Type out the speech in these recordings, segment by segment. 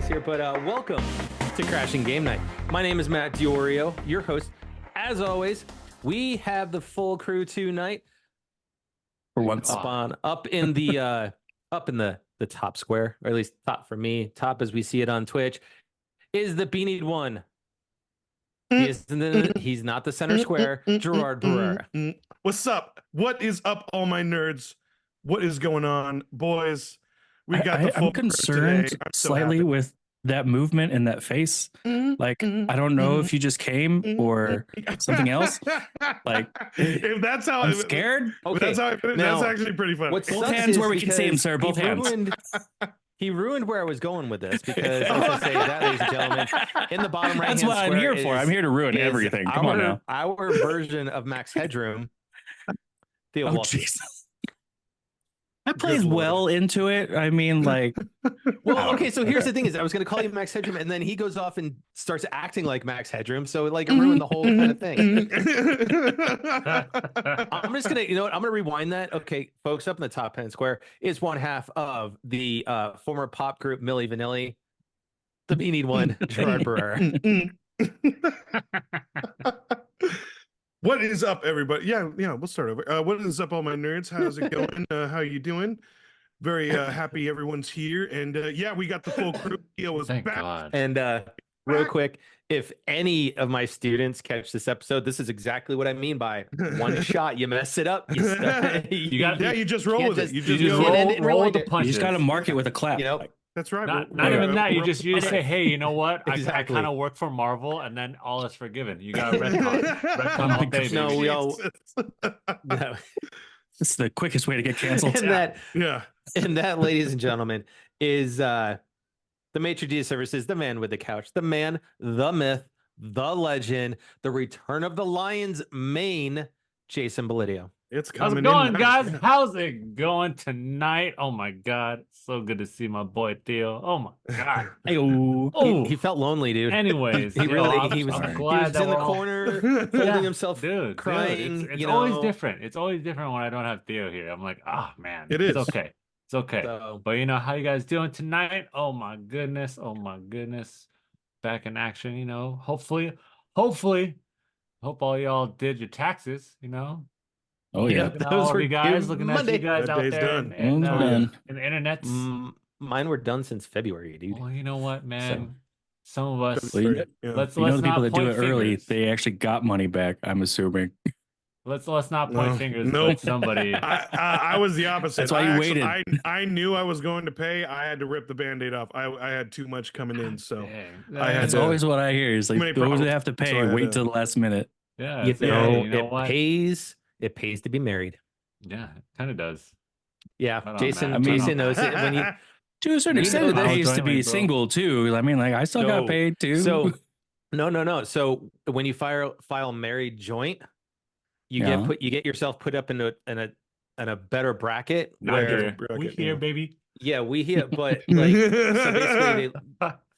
face here, but welcome to Crashing Game Night. My name is Matt Diorio, your host. As always, we have the full crew tonight. For once, up in the top square, or at least top for me, top as we see it on Twitch, is the Beanied One. He's not the center square, Gerard Barrera. What's up? What is up, all my nerds? What is going on, boys? We got the full I'm concerned today. slightly with that movement and that face. Like, I don't know if you just came or something else. Like, if that's how I'm scared. Okay, that's how that's actually pretty funny. Both hands where we can see him, sir. Both hands. He ruined where I was going with this because I was going to say that, ladies and gentlemen, in the bottom right hand That's what I'm here for. I'm here to ruin everything. Come on now. Our version of Max Headroom. Theo Walsh. That plays well into it. I mean, like, well, okay. So here's the thing: is I was going to call you Max Headroom, and then he goes off and starts acting like Max Headroom, so it ruined the whole kind of thing. I'm just gonna, I'm gonna rewind that. Okay, folks, up in the top pen square is one half of the former pop group Milli Vanilli, the Beanied One, Gerard Barrera. What is up, everybody? Yeah, we'll start over. What is up, all my nerds? How's it going? How you doing? Very happy everyone's here. And yeah, we got the full crew. Theo was Thank back. God. And real quick, if any of my students catch this episode, this is exactly what I mean by one shot. You mess it up. You just roll with it. You just roll the punches. You just got to mark it with a clap. That's right. Not even that. You just say, hey, you know what? Exactly. I kind of work for Marvel, and then all is forgiven. You got retcon all day. No, we all. No. This is the quickest way to get canceled. And that, ladies and gentlemen, is the maitre d' services, the man with the couch, the man, the myth, the legend, the return of the Lions mane, Jason Belidio. It's coming. How's it going, guys? How's it going tonight? Oh my God, so good to see my boy Theo. Oh my God. He felt lonely, dude. Anyways, he was glad in the corner, holding himself, dude, crying. It's always different. It's always different when I don't have Theo here. I'm like, oh man, it's okay. It's okay. So, but how you guys doing tonight? Oh my goodness. Back in action, hopefully, hope all y'all did your taxes, Oh yeah, those were you guys looking Monday. at you guys That out day's there done. in the internet. Mine were done since February, dude. Well, you know what, man? Some of us. Let's the people that do it early, fingers. they actually got money back. I'm assuming. Let's not point fingers. Nope. At somebody. I was the opposite. That's why you waited. I knew I was going to pay. I had to rip the Band-Aid off. I had too much coming in, so That's always what I hear. Is like those that have to pay wait till the last minute. Yeah, it pays. It pays to be married. Yeah, it kind of does. Yeah, Jason knows it. When you, to a certain extent, it pays to be single too. I mean, like I still got paid too. So no. So when you file married joint, you get yourself put up in a better bracket. We here, baby. Yeah, we here, but like so basically,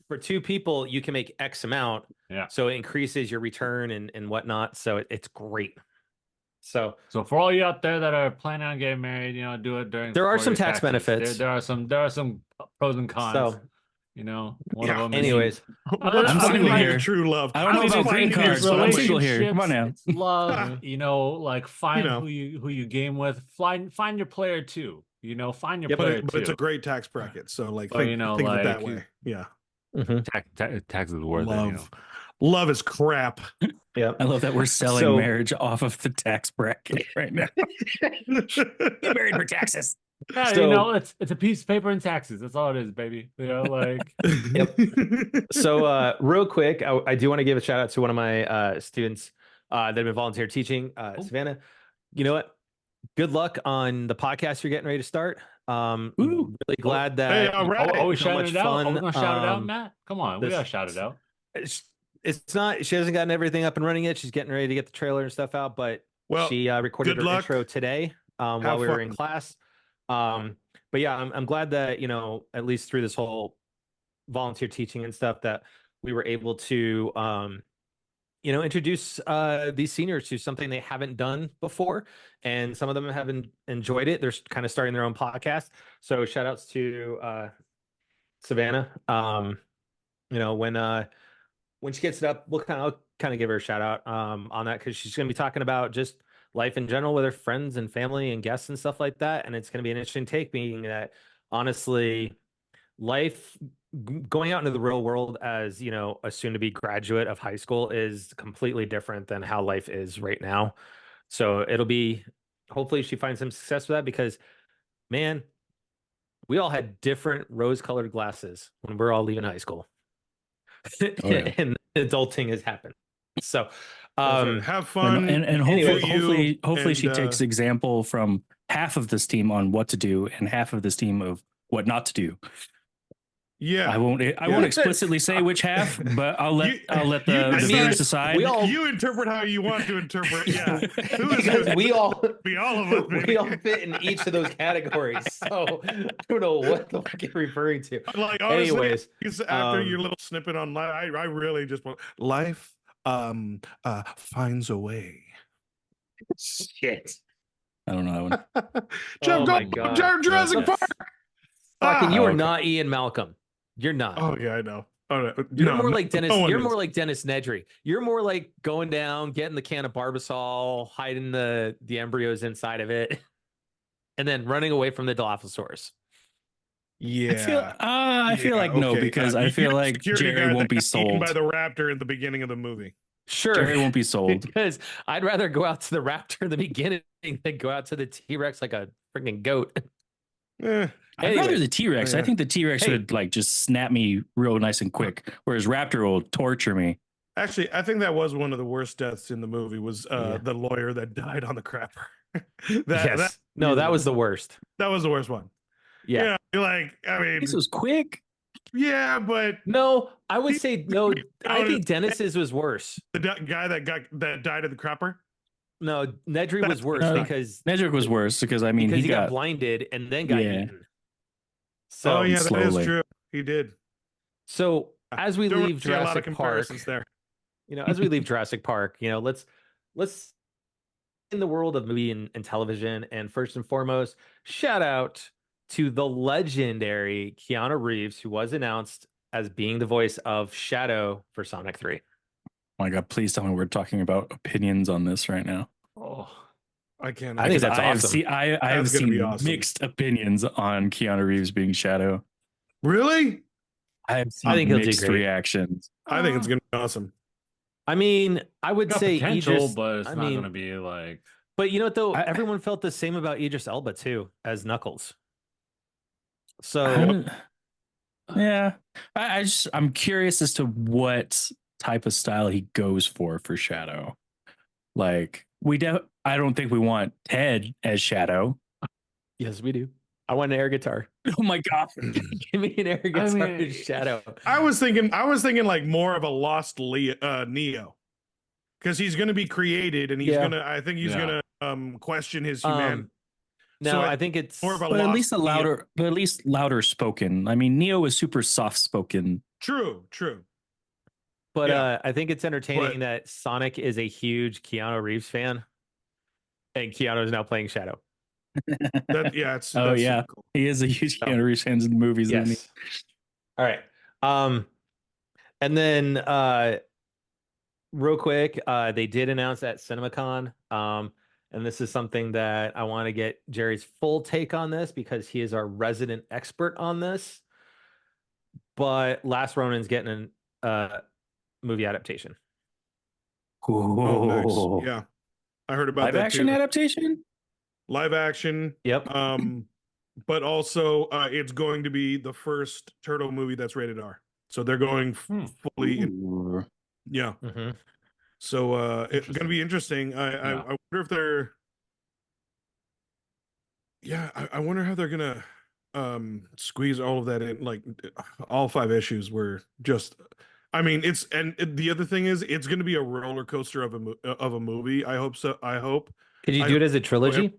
for two people, you can make X amount. Yeah. So it increases your return and whatnot. So it's great. So for all you out there that are planning on getting married, do it during. There are some tax benefits. There are some pros and cons. So, one of them. Anyways, I'm single here. True love. I don't know about green cards, but I'm single here. Come on now. It's love. Like find who you game with. Find your player too. Find your player too. But it's a great tax bracket. So think of it that way. Yeah. Tax is worth it. Love is crap. Yeah, I love that we're selling marriage off of the tax bracket right now. Get married for taxes. Yeah, it's a piece of paper and taxes. That's all it is, baby. Yep. So real quick, I do want to give a shout out to one of my students that have been volunteer teaching, Savannah. You know what? Good luck on the podcast you're getting ready to start. Really glad that. Hey, all right. We shout it out. Fun. Are we gonna shout it out, Matt? Come on, we gotta shout it out. It's not. She hasn't gotten everything up and running yet. She's getting ready to get the trailer and stuff out, but she recorded her intro today while we were in class. But yeah, I'm glad that at least through this whole volunteer teaching and stuff that we were able to introduce these seniors to something they haven't done before, and some of them haven't enjoyed it. They're kind of starting their own podcast. So shout outs to Savannah. when she gets it up, I'll kind of give her a shout out on that, because she's going to be talking about just life in general with her friends and family and guests and stuff like that. And it's going to be an interesting take, being that honestly, life going out into the real world as, a soon to be graduate of high school is completely different than how life is right now. So it'll be, hopefully she finds some success with that, because man, we all had different rose colored glasses when we're all leaving high school. Oh, yeah. And adulting has happened. So have fun, and hopefully she takes example from half of this team on what to do and half of this team of what not to do. Yeah, I won't explicitly say which half, but I'll let the viewers decide. You interpret how you want to interpret. Yeah, because we all be all of us. We all fit in each of those categories. So I don't know what the fuck you're referring to. Like, honestly, anyways, after your little snippet on life, I really just want life finds a way. Shit. I don't know that one. Jeff, Jurassic Park. Fucking, you are not Ian Malcolm. You're not. Oh yeah, I know. Oh, no. You're more like Dennis. You're more like Dennis Nedry. You're more like going down, getting the can of Barbasol, hiding the embryos inside of it, and then running away from the Dilophosaurus. Yeah, I feel like no, because I feel like Jerry won't be sold by the raptor in the beginning of the movie. Sure, Jerry won't be sold, because I'd rather go out to the raptor in the beginning than go out to the T-Rex like a freaking goat. I'd rather the T-Rex. I think the T-Rex would like just snap me real nice and quick, whereas Raptor will torture me. Actually, I think that was one of the worst deaths in the movie, was the lawyer that died on the crapper. That was the worst. That was the worst one. Yeah. This was quick. Yeah, but no, I would say no. I think Dennis's was worse. The guy that died of the crapper. No, Nedry was worse because Nedry was worse because he got blinded and then got eaten. So that is true. He did. So as we leave Jurassic Park, there. As we leave Jurassic Park, let's in the world of movie and television, and first and foremost, shout out to the legendary Keanu Reeves, who was announced as being the voice of Shadow for Sonic 3. Oh my God, please tell me we're talking about opinions on this right now. Oh, I can't. I think that's awesome. I have seen mixed opinions on Keanu Reeves being Shadow. Really? I think mixed reactions. I think it's going to be awesome. I mean, I would say Idris, but it's not going to be like. But you know what, though? Everyone felt the same about Idris Elba, too, as Knuckles. So, yeah. I'm curious as to what type of style he goes for Shadow. Like, I don't think we want Ted as Shadow. Yes, we do. I want an air guitar. Oh my God. Give me an air guitar as Shadow. I was thinking like more of a lost Neo. Because he's going to be created, and I think he's going to question his humanity. No, so I think it's more of a at least louder spoken. I mean, Neo is super soft spoken. True. But I think it's entertaining that Sonic is a huge Keanu Reeves fan, and Keanu is now playing Shadow. That's cool. He is a huge Keanu Reeves fan in the movies. Yes. All right. And then real quick, they did announce at CinemaCon, and this is something that I want to get Jerry's full take on this, because he is our resident expert on this. But Last Ronin's getting an movie adaptation. Oh, nice. Yeah, I heard about live action adaptation. Live action. Yep. But also it's going to be the first Turtle movie that's rated R. So they're going fully in. Yeah. Mm-hmm. So it's going to be interesting. I wonder if they're. Yeah, I wonder how they're gonna squeeze all of that in. Like all 5 issues were just. I mean, the other thing is, it's going to be a roller coaster of a movie. I hope so. I hope. Could you do it as a trilogy?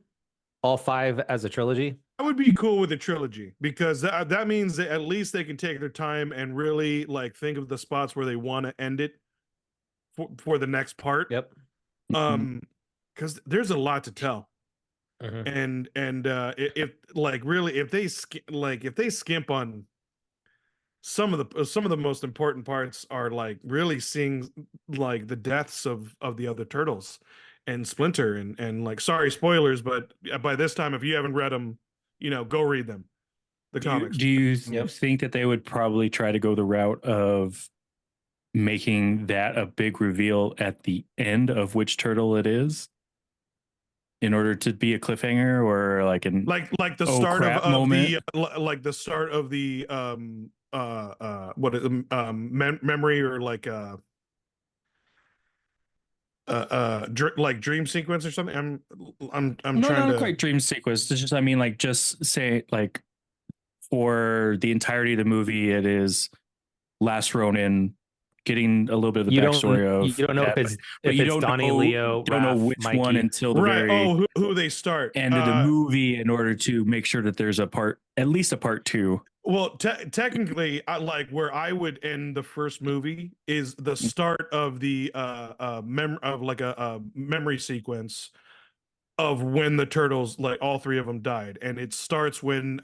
All 5 as a trilogy? I would be cool with a trilogy, because that means that at least they can take their time and really think of the spots where they want to end it for the next part. Yep. Because there's a lot to tell. And if they skimp on some of the most important parts are like really seeing like the deaths of the other turtles and Splinter and like, sorry, spoilers, but by this time, if you haven't read them, go read them. The comics. Do you think that they would probably try to go the route of making that a big reveal at the end of which turtle it is, in order to be a cliffhanger, or like like the start of moment? Like the start of the memory, or like like dream sequence or something? I'm no, trying not to quite dream sequence. It's just, I mean, like, just say like for the entirety of the movie, it is Last Ronin getting a little bit of the backstory of. You don't know if it's Donnie, Leo, don't know which Mikey. one until the right. very Who they start end of the movie, in order to make sure that there's at least a part two. Well, technically, like where I would end the first movie is the start of the memory sequence of when the turtles, like all three of them, died, and it starts when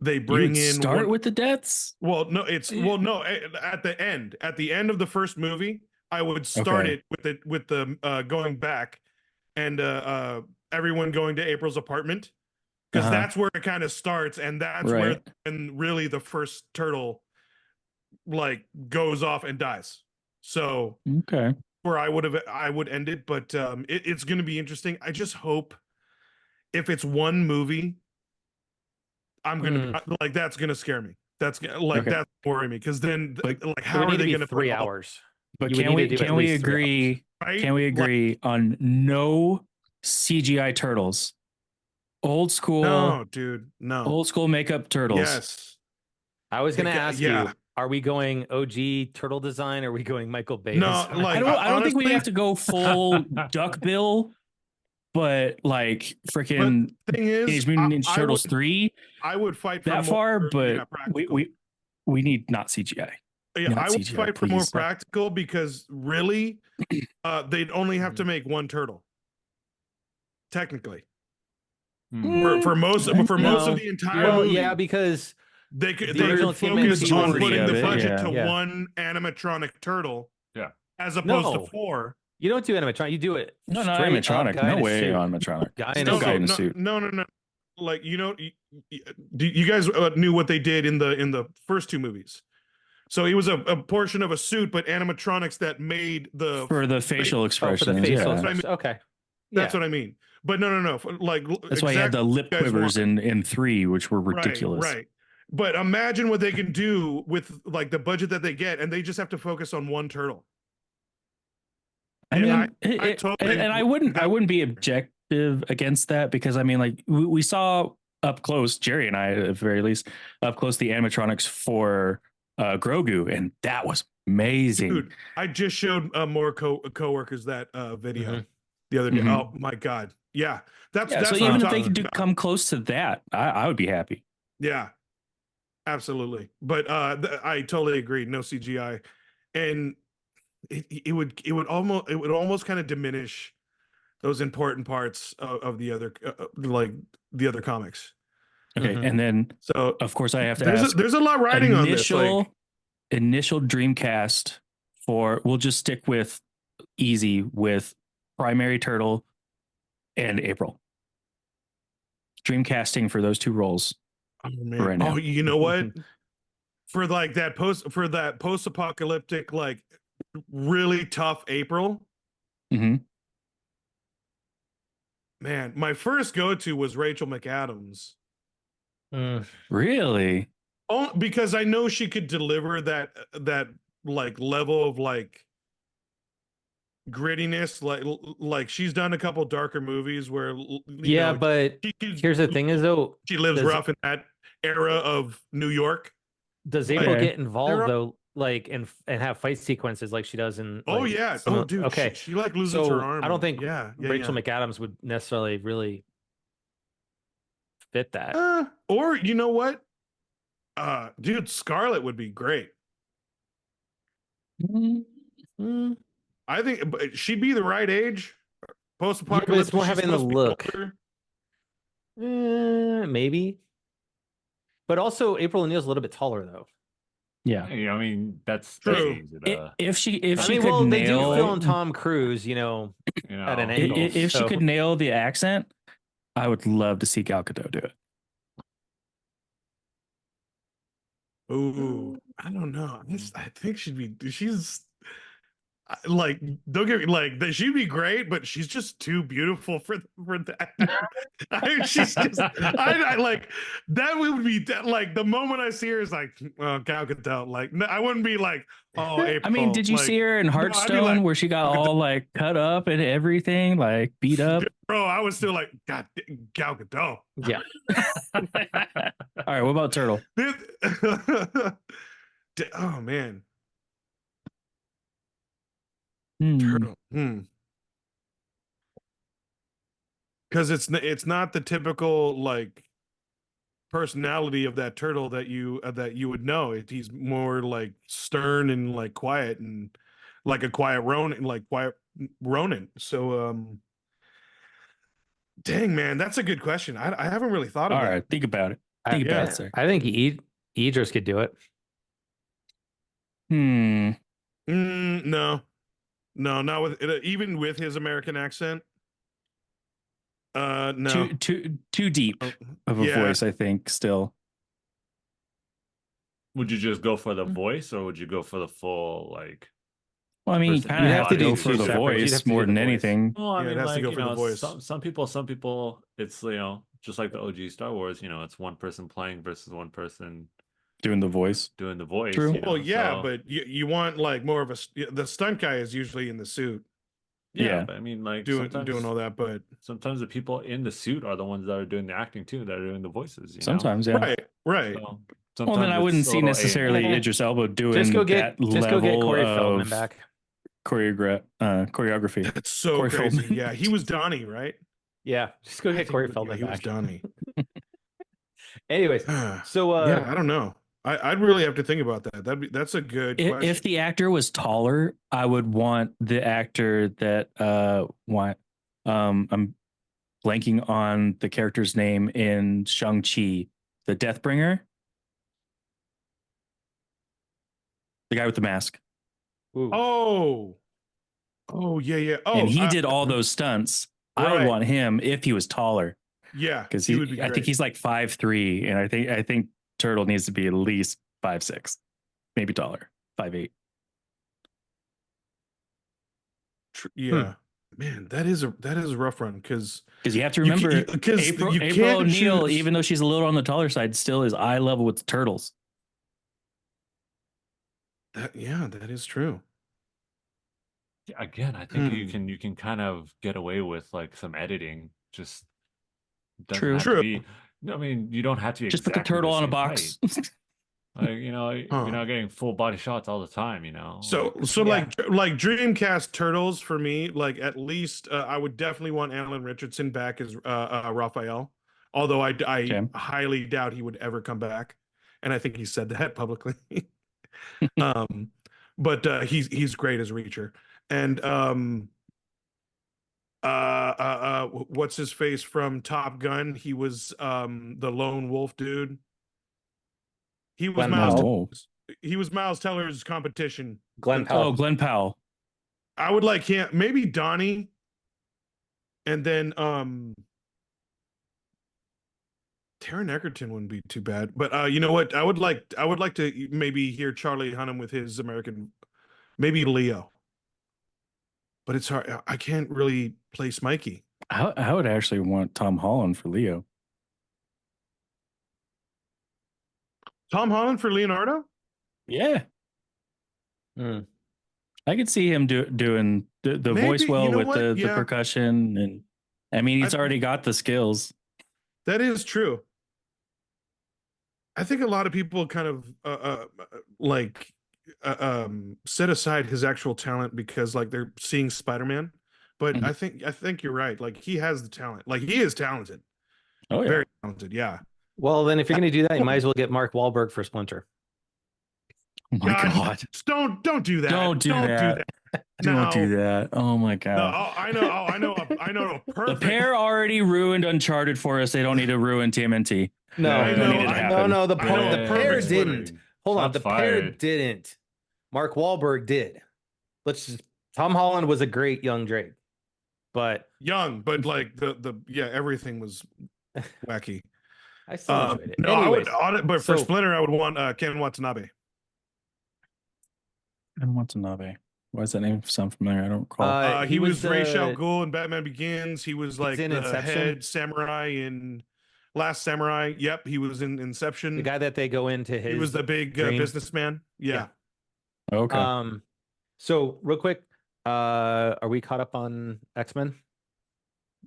they bring with the deaths. Well, no, at the end of the first movie, I would start it with the going back and everyone going to April's apartment, because that's where it kind of starts, and that's where and really the first turtle like goes off and dies. So where I would end it, but it's going to be interesting. I just hope, if it's one movie, I'm gonna like, that's gonna scare me. That's like that's worrying me, because then like, how are they going to 3 hours? But can we agree? Right? Can we agree on no CGI turtles? Old school. No, dude. No. Old school makeup turtles. Yes. I was going to ask you, are we going OG turtle design, or are we going Michael Bay? No, design? like, I don't think we have to go full duckbill, but like freaking Teenage Mutant Ninja Turtles 3. I would fight for that far, but we need not CGI. Yeah, I would fight for more practical, because really, they'd only have to make one turtle. Technically. For most of the entire movie. Yeah, because they could focus on putting the budget to one animatronic turtle, as opposed to 4. You don't do animatronic, you do it no animatronic, no way animatronic. Guy in a suit. No. Like, you guys knew what they did in the first 2 movies. So it was a portion of a suit, but animatronics that made for the facial expressions. Okay, that's what I mean. But no. Like, that's why you had the lip quivers in 3, which were ridiculous. Right. But imagine what they can do with like the budget that they get, and they just have to focus on one turtle. I wouldn't be objective against that, because I mean, like, we saw up close, Jerry and I, at the very least, up close, the animatronics for Grogu, and that was amazing. Dude, I just showed more coworkers that video the other day. Oh my god. Yeah, that's so even if they could come close to that, I would be happy. Yeah, absolutely. But I totally agree. No CGI, and it would almost kind of diminish those important parts of the other like the other comics. Okay, and then so of course I have to ask. There's a lot riding on this. Initial Dreamcast for, we'll just stick with easy with primary turtle and April. Dreamcasting for those 2 roles. Oh man! Right now. Oh, you know what? For like that post-apocalyptic, like really tough April. Man, my first go-to was Rachel McAdams. Really? Oh, because I know she could deliver that like level of like grittiness, like she's done a couple darker movies where but here's the thing is, though, she lives rough in that era of New York. Does April get involved though, like and have fight sequences like she does in dude, okay, she like loses her arm. I don't think Rachel McAdams would necessarily really fit that. Or you know what, dude, Scarlet would be great. I think she'd be the right age. Post-apocalyptic. It's more having the look. Maybe. But also April O'Neil's a little bit taller though. Yeah. I mean, that's True. If she could they do nail film Tom Cruise, at an angle. If she could nail the accent, I would love to see Gal Gadot do it. Ooh, I don't know. I think she's like, don't get me like that. She'd be great, but she's just too beautiful for that. She's just, I like that would be like the moment I see her is like, Gal Gadot. Like, I wouldn't be like, oh, April. I mean, did you see her in Hearthstone where she got all like cut up and everything, like beat up? Bro, I was still like, God, Gal Gadot. Yeah. All right, what about Turtle? Oh man. Turtle. Because it's not the typical like personality of that turtle that you would know. He's more like stern and like quiet and like a quiet Ronin. So dang man, that's a good question. I haven't really thought of that. All right, think about it. Think about it, sir. I think Idris could do it. No, not with even with his American accent. No, too deep of a voice. I think still. Would you just go for the voice, or would you go for the full like? Well, I mean, you kind of have to go for the voice more than anything. Well, I mean, like, some people, it's just like the OG Star Wars. It's one person playing versus one person doing the voice. True. Well, yeah, but you want like more of the stunt guy is usually in the suit. Yeah, but I mean, like doing all that, but sometimes the people in the suit are the ones that are doing the acting too, that are doing the voices. Sometimes, yeah, right. So, well, then I wouldn't see necessarily Idris Elba doing that level Corey of Feldman back. Choreography. That's so Corey crazy. Feldman. Yeah, he was Donnie, right? Yeah, just go get Corey Feldman back. He was Donnie. Anyways, so yeah, I don't know. I'd really have to think about that. That's a good question. If the actor was taller, I would want the actor that I'm blanking on the character's name in Shang-Chi, the Deathbringer. The guy with the mask. Ooh. Oh, yeah. Oh, and he did all those stunts. Right. I would want him if he was taller. Yeah, because he would be great. I think he's like 5'3", and I think Turtle needs to be at least 5'6", maybe taller, 5'8". Yeah, man, that is a rough run because you have to remember April O'Neil, even though she's a little on the taller side, still is eye level with the Turtles. That is true. Again, I think you can kind of get away with like some editing. Just true. I mean, you don't have to just put the turtle on a box. Like, you're not getting full body shots all the time. So like Dreamcast Turtles for me, like at least I would definitely want Alan Richardson back as Raphael. Although I highly doubt he would ever come back, and I think he said that publicly. But he's great as Reacher. And what's his face from Top Gun? He was the lone wolf dude. He was he was Miles Teller's competition. Glenn Powell. Oh, Glenn Powell. I would like him, maybe Donnie, and then Taron Egerton wouldn't be too bad. But you know what? I would like to maybe hear Charlie Hunnam with his American, maybe Leo. But it's hard. I can't really place Mikey. I would actually want Tom Holland for Leo. Tom Holland for Leonardo? Yeah. I could see him doing the voice well with the percussion. And I mean, he's already got the skills. That is true. I think a lot of people kind of set aside his actual talent because like they're seeing Spider-Man, but I think you're right. Like he has the talent. Like he is talented. Oh yeah, very talented. Yeah. Well, then if you're going to do that, you might as well get Mark Wahlberg for Splinter. Oh my God! Don't do that. Don't do that. Don't do that. Oh my God! No, I know. A perfect. The pair already ruined Uncharted for us. They don't need to ruin TMNT. No, I know, no. The I know, pair perfect didn't. splitting. Hold on, Shots the pair fired. didn't. Mark Wahlberg did. Tom Holland was a great young Drake, but Young, but like everything was wacky. I still enjoyed it. No, Anyways, I would audit, but for so Splinter, I would want Ken Watanabe. And Watanabe. Why does that name sound familiar? I don't recall. He was Ra's al the Ghul in Batman Begins. He was like in the Inception. head samurai in Last Samurai. Yep, he was in Inception. The guy that they go into his. He was the big businessman. Yeah. Okay. So real quick, are we caught up on X-Men?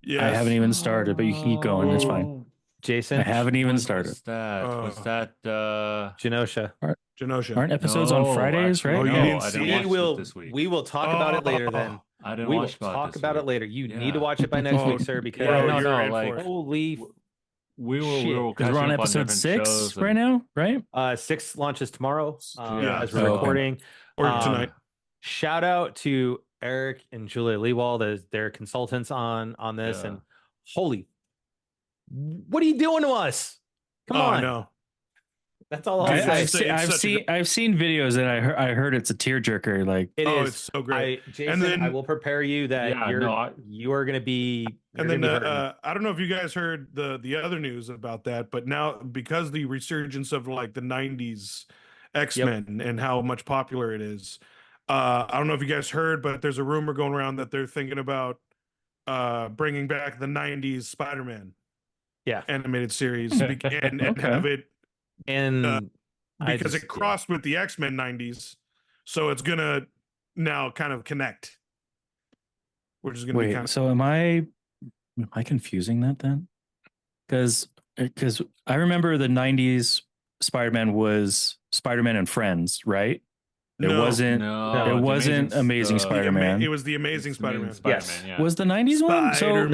Yeah. I haven't even started, but you keep going. It's fine. Jason, I haven't even What's started. that? Was that Genosha. Genosha. Aren't episodes on Fridays, actually, right? Oh, you no, didn't I see didn't it? watch it this week. We will talk about it later then. I didn't We will watch talk this about it week. later. You need to Yeah. watch it by next week, sir, because Yeah, you're in like for it. holy we were shit. Because we're on catching up episode different 6 shows right now, right? 6 launches tomorrow Yeah. as we're recording. Or tonight. Shout out to Eric and Julia Leewald as their consultants on this. Yeah. And holy, what are you doing to us? Come on. No. That's all I'll say. I've seen videos and I heard it's a tearjerker. Like It is. It's so great. Jason, And then- I will prepare you that you are going to be. And then I don't know if you guys heard the other news about that, but now because the resurgence of like the 90s X-Men and how much popular it is, I don't know if you guys heard, but there's a rumor going around that they're thinking about bringing back the 90s Spider-Man animated series and have it because it crossed with the X-Men 90s, so it's gonna now kind of connect, which is gonna be kind of. So am I confusing that then? Because I remember the 90s Spider-Man was Spider-Man and Friends, right? It wasn't Amazing Spider-Man. It was the Amazing Spider-Man. Yes. Yeah. Was the 90s one? So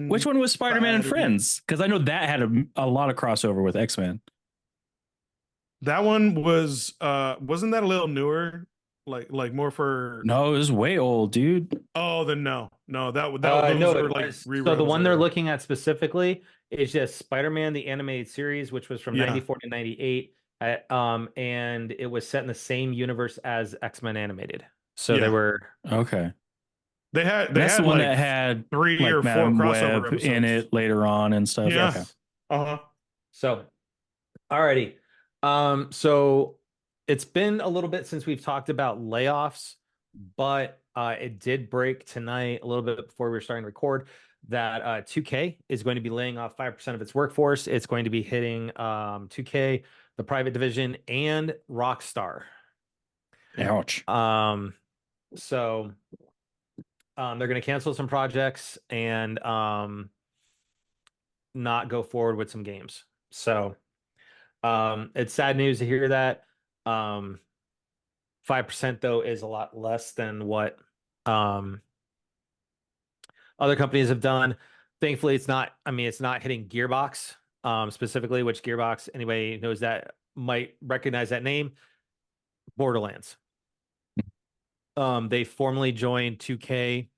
which one was Spider-Man and Friends? Because I know that had a lot of crossover with X-Men. That one wasn't that a little newer? Like more for No, it was way old, dude. Oh, then no, those were like reruns. So the one they're looking at specifically is just Spider-Man the animated series, which was from 94 to 98. And it was set in the same universe as X-Men animated. So they were okay. That's the one like that had 3 or 4 Madam crossover Web episodes in it later on and stuff. Yeah. Okay. So, alrighty. So it's been a little bit since we've talked about layoffs, but it did break tonight a little bit before we were starting to record that 2K is going to be laying off 5% of its workforce. It's going to be hitting 2K, the private division, and Rockstar. Ouch. So they're going to cancel some projects and not go forward with some games. So it's sad news to hear that. 5% though is a lot less than what other companies have done. Thankfully, it's not hitting Gearbox specifically, which Gearbox, anybody knows that might recognize that name. Borderlands. They formally joined 2K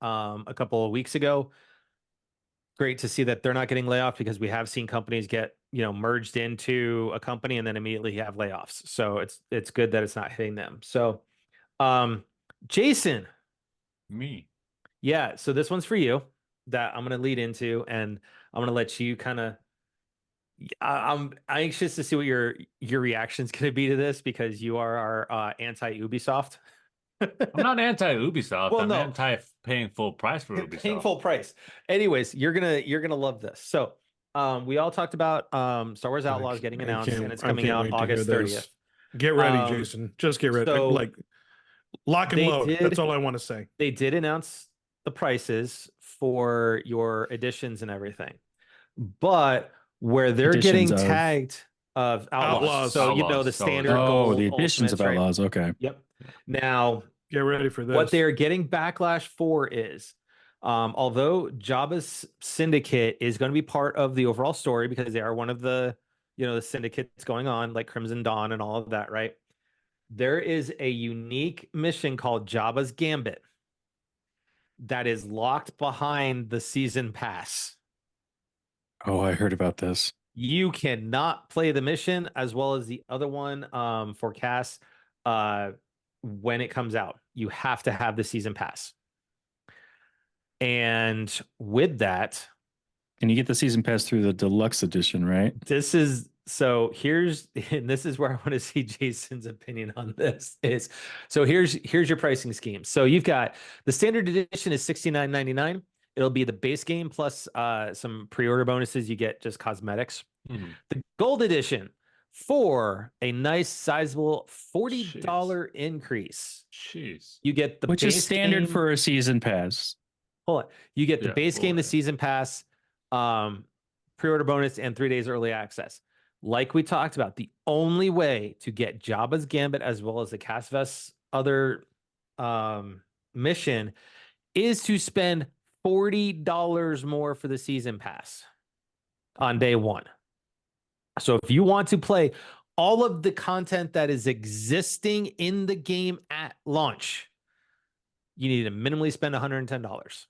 a couple of weeks ago. Great to see that they're not getting layoffs, because we have seen companies get merged into a company and then immediately have layoffs. So it's good that it's not hitting them. So Jason, so this one's for you that I'm going to lead into, and I'm going to let you kind of I'm anxious to see what your reaction's going to be to this, because you are our anti-Ubisoft. I'm not anti-Ubisoft. Well, I'm no. anti-paying full price for Ubisoft. Paying full price. Anyways, you're gonna love this. So we all talked about Star Wars Outlaws getting announced, and it's coming out August 30th. Get ready, Jason. Just get ready. So like lock and load. That's all I want to say. They did announce the prices for your editions and everything, but where they're getting tagged of Outlaws. So the standard gold, the editions of Outlaws. Okay. Yep. Now get ready for this. What they're getting backlash for is, although Jabba's syndicate is going to be part of the overall story, because they are one of the the syndicates going on, like Crimson Dawn and all of that, right? There is a unique mission called Jabba's Gambit that is locked behind the season pass. Oh, I heard about this. You cannot play the mission as well as the other one for Cass when it comes out. You have to have the season pass. And with that, and you get the season pass through the deluxe edition, right? and this is where I want to see Jason's opinion on this here's your pricing scheme. So you've got the standard edition is $69.99. It'll be the base game plus some pre-order bonuses. You get just cosmetics. Mm-hmm. The gold edition for a nice sizable $40 increase. Jeez. You get the which base is standard game, for a season pass. Hold on. You get the base game, the season pass, pre-order bonus, and 3 days early access. Like we talked about, the only way to get Jabba's Gambit as well as the Cassvest other mission is to spend $40 more for the season pass on day one. So if you want to play all of the content that is existing in the game at launch, you need to minimally spend $110.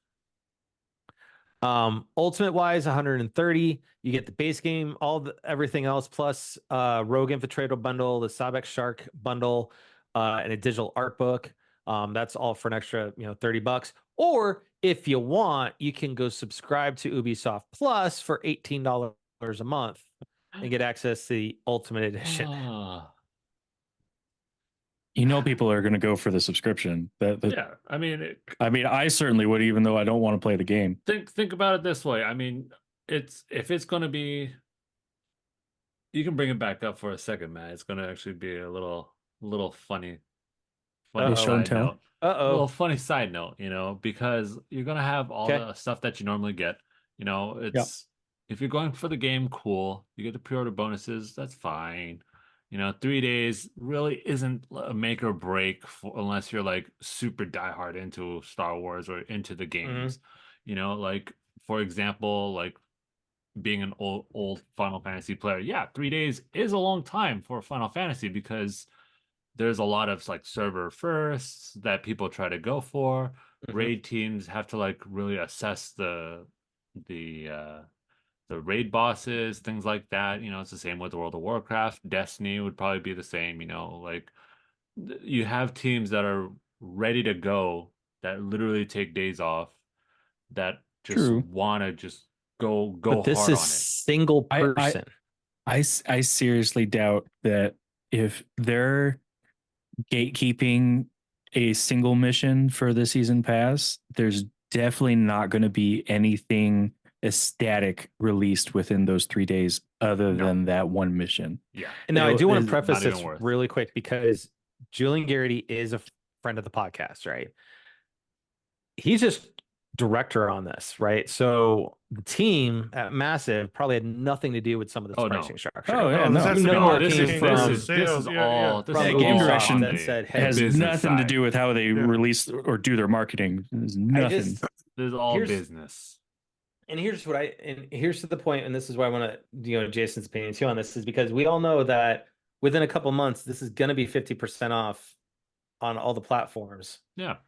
Ultimate wise, $130. You get the base game, everything else, plus Rogue Infiltrator bundle, the Sabek Shark bundle, and a digital art book. That's all for an extra, $30. Or if you want, you can go subscribe to Ubisoft Plus for $18 a month and get access to the Ultimate Edition. People are going to go for the subscription. Yeah, I certainly would, even though I don't want to play the game. Think about it this way. I mean, if it's going to be, you can bring it back up for a second, Matt. It's going to actually be a little funny show and tell. note. A little funny side note, because you're going to have all the stuff that you normally get. If you're going for the game, cool. You get the pre-order bonuses, that's fine. 3 days really isn't a make or break unless you're like super diehard into Star Wars or into the games. Like for example, like being an old Final Fantasy player, 3 days is a long time for Final Fantasy because there's a lot of like server firsts that people try to go for. Raid teams have to like really assess the raid bosses, things like that. It's the same with World of Warcraft. Destiny would probably be the same. Like you have teams that are ready to go that literally take days off that just want to just go but this hard is on it. Single person. I seriously doubt that if they're gatekeeping a single mission for the season pass, there's definitely not going to be anything static released within those 3 days other than that one mission. And now I do want to preface this really quick because Julian Garrity is a friend of the podcast, right? He's just director on this, right? So the team at Massive probably had nothing to do with some of this pricing structure. This is all game direction that said, hey, has nothing to do with how they release or do their marketing. There's nothing. This is all business. And here's to the point, and this is why I want to, Jason's opinion too on this, is because we all know that within a couple months, this is going to be 50% off on all the platforms. Yeah.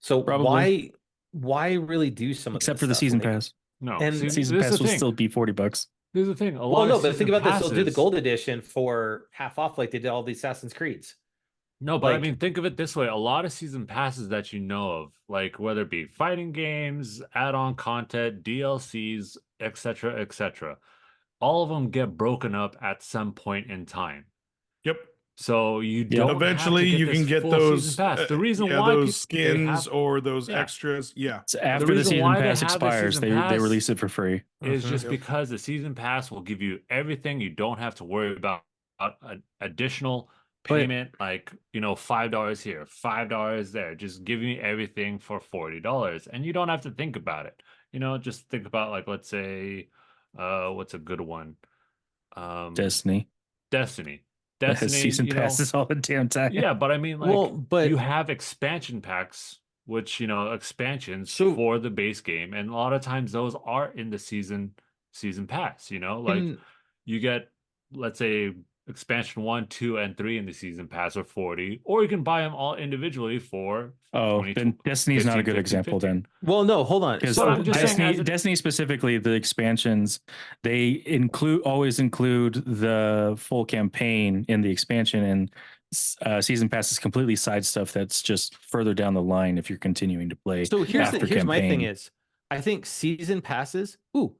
So probably. Why really do some of except for the season pass? No, and season pass will still be $40. Here's the thing. But think about this. They'll do the gold edition for half off, like they did all the Assassin's Creeds. No, but think of it this way. A lot of season passes that you know of, like whether it be fighting games, add-on content, DLCs, etc., all of them get broken up at some point in time. Yep. So you don't eventually you can get those the reason why those skins or those extras. So after the season pass expires, they release it for free. Is just because the season pass will give you everything. You don't have to worry about an additional payment, like $5 here, $5 there. Just give me everything for $40, and you don't have to think about it. Just think about, like, let's say, what's a good one? Destiny. That has season passes all the damn time. Yeah, but you have expansion packs, which expansions for the base game, and a lot of times those are in the season pass. Like you get, let's say, expansion 1, 2, and 3 in the season pass are 40, or you can buy them all individually for then Destiny's not a good example 50. then. Well, no, hold on. Because So Destiny specifically, the expansions, they always include the full campaign in the expansion, and season pass is completely side stuff that's just further down the line if you're continuing to play. So here's campaign. my thing is, I think season passes. Ooh,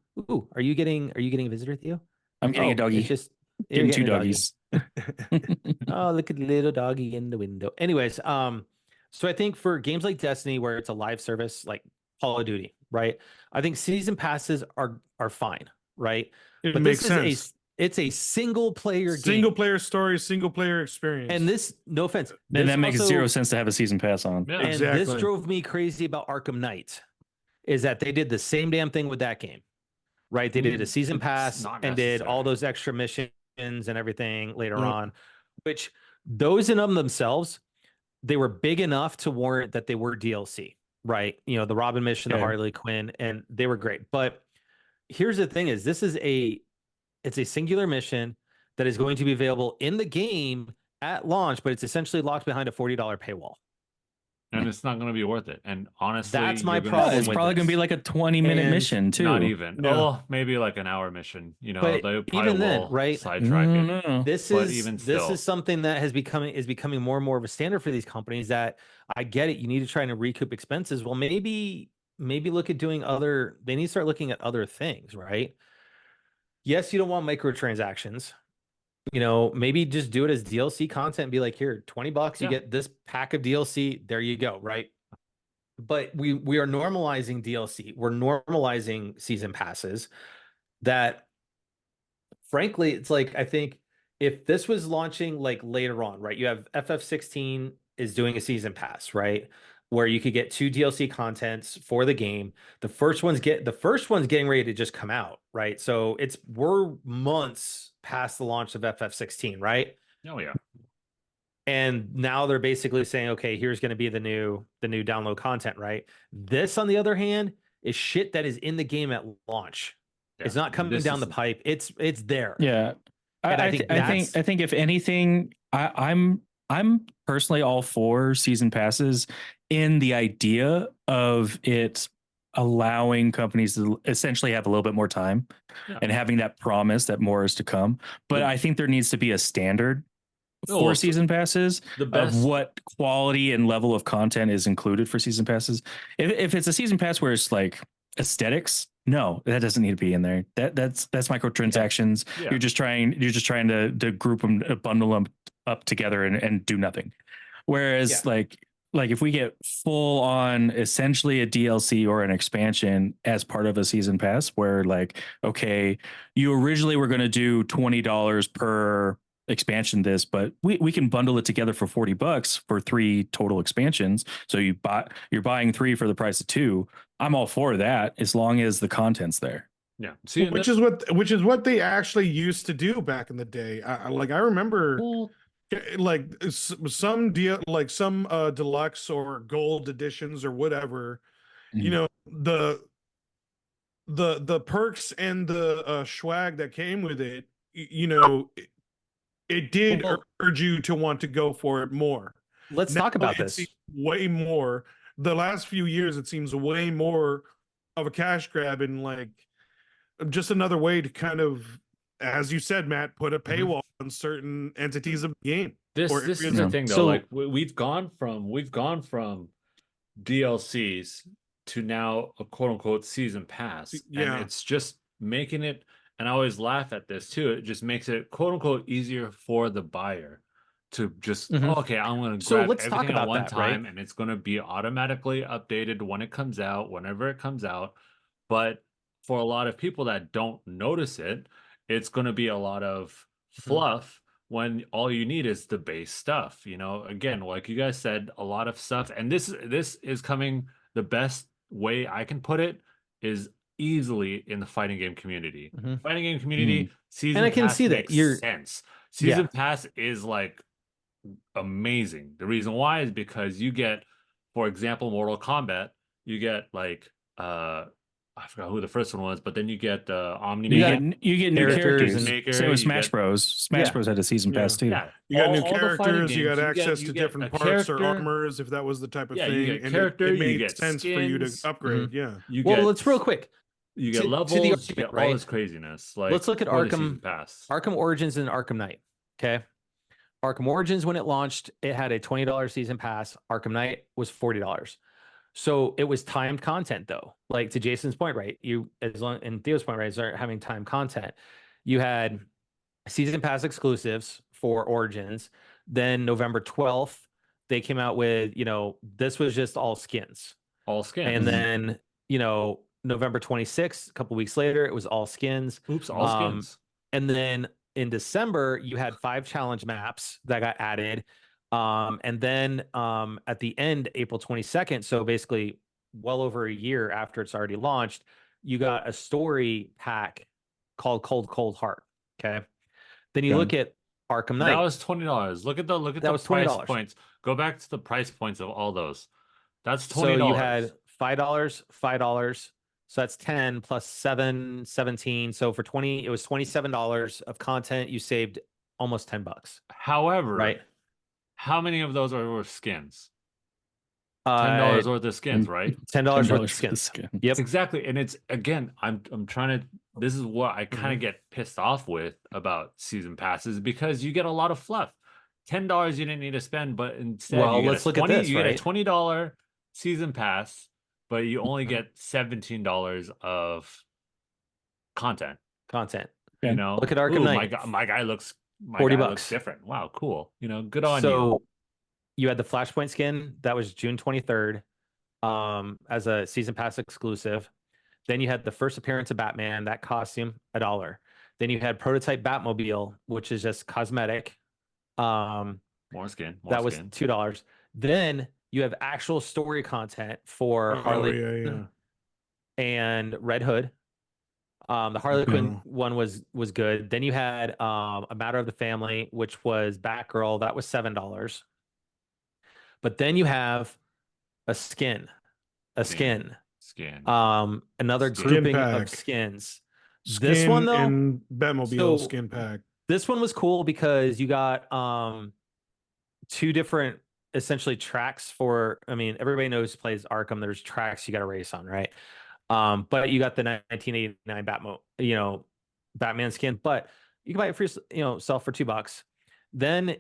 are you getting a visitor, Theo? I'm getting a doggy. It's just getting two doggies. Oh, look at the little doggy in the window. Anyways, so I think for games like Destiny, where it's a live service like Call of Duty, right? I think season passes are fine, right? But makes sense. It's a single player story, single player experience. And this, no offense, then that makes zero sense to have a season pass on. Yeah, and exactly. This drove me crazy about Arkham Knight, is that they did the same damn thing with that game, right? They did a season pass and did all those extra missions and everything later on, which those in of themselves, they were big enough to warrant that they were DLC, right? You know, the Robin mission, the Harley Quinn, and they were great. But here's the thing is, it's a singular mission that is going to be available in the game at launch, but it's essentially locked behind a $40 paywall. And it's not going to be worth it. And honestly, that's my problem. It's probably going to be like a 20-minute mission too. Not even. No. Oh, maybe like an hour mission. You know, but they even then, right? Sidetrack it. This is something that is becoming more and more of a standard for these companies. That I get it. You need to try and recoup expenses. Well, maybe look at doing other. They need to start looking at other things, right? Yes, you don't want microtransactions. You know, maybe just do it as DLC content and be like, here, $20, you get this pack of DLC. There you go, right? But we are normalizing DLC. We're normalizing season passes that, frankly, it's like, I think if this was launching like later on, right? You have FF16 is doing a season pass, right? Where you could get 2 DLC contents for the game. The first one's getting ready to just come out, right? So we're months past the launch of FF16, right? Oh yeah. And now they're basically saying, okay, here's going to be the new download content, right? This, on the other hand, is shit that is in the game at launch. Yeah. It's not coming down the pipe. It's there. Yeah. I think if anything, I'm personally all for season passes in the idea of it allowing companies to essentially have a little bit more time and having that promise that more is to come. But I think there needs to be a standard for season passes of what quality and level of content is included for season passes. If it's a season pass where it's like aesthetics, no, that doesn't need to be in there. That's microtransactions. Yeah. You're just trying to group them, bundle them up together and do nothing. Whereas like if we get full on essentially a DLC or an expansion as part of a season pass, where like, okay, you originally were going to do $20 per expansion but we can bundle it together for $40 for 3 total expansions. So you're buying 3 for the price of 2. I'm all for that as long as the content's there. Yeah. See, which is what they actually used to do back in the day. I remember like some deluxe or gold editions or whatever, you know, the perks and the swag that came with it, you know, it did urge you to want to go for it more. Let's talk about this. Way more. The last few years, it seems way more of a cash grab and like just another way to kind of, as you said, Matt, put a paywall on certain entities of the game. This is the thing, though. So, like we've gone from DLCs to now a quote unquote season pass, and it's just making it. And I always laugh at this too. It just makes it quote unquote easier for the buyer to just okay, I'm going to grab everything at one time, and it's going to be automatically updated when it comes out, whenever it comes out. But for a lot of people that don't notice it, it's going to be a lot of fluff when all you need is the base stuff. You know, again, like you guys said, a lot of stuff, and this is coming. The best way I can put it is easily in the fighting game community. Fighting game community, season and I can pass see that makes sense. Season pass is like amazing. The reason why is because you get, for example, Mortal Kombat, you get like I forgot who the first one was, but then you get Omni. You get new characters. Maker, Same with Smash Bros. Smash Bros had a season pass too. Yeah, you got new all the fighting characters. You games, got access to different parts or character. armors, if that was the type of Yeah, thing. you get and character. it made you get sense skins, for you to upgrade. Yeah. Let's real quick. You get levels. To the you get right? all this craziness. Like, let's look at for the Arkham season pass. Arkham Origins and Arkham Knight. Okay. Arkham Origins, when it launched, it had a $20 season pass. Arkham Knight was $40. So it was timed content, though. Like, to Jason's point, right? And Theo's point, right? Start having timed content. You had season pass exclusives for Origins. Then November 12th, they came out with, this was just all skins. All skins. And then, November 26th, a couple weeks later, it was all skins. Oops, all skins. And then in December, you had 5 challenge maps that got added. And then at the end, April 22nd, so basically well over a year after it's already launched, you got a story pack called Cold Heart. Okay. Then you look at Arkham Knight. That was $20. Look at the price points. Go back to the price points of all those. That's $20. So you had $5. So that's 10 plus 7, 17. So for 20, it was $27 of content. You saved almost $10. However, right? How many of those are skins? $10 worth of skins, right? $10 worth of skins. Yep, exactly. And it's, again, I'm trying to. This is what I kind of get pissed off with about season passes, because you get a lot of fluff. $10 you didn't need to spend, but instead, let's look at this. You get a $20 season pass, but you only get $17 of content. You know, look at Arkham Knight. My guy looks $40. Looks different. Wow, cool. Good on you. So you had the Flashpoint skin that was June 23rd, as a season pass exclusive. Then you had the first appearance of Batman, that costume, $1. Then you had prototype Batmobile, which is just cosmetic. More skin. That was $2. Then you have actual story content for Harley and Red Hood. The Harley Quinn one was good. Then you had A Matter of the Family, which was Batgirl. That was $7. But then you have a skin. Another grouping of skins. This one, though, and Batmobile skin pack. This one was cool because you got 2 different essentially tracks for, everybody knows plays Arkham. There's tracks you got to race on, right? But you got the 1989 Batman skin, but you can buy it for yourself for $2. Then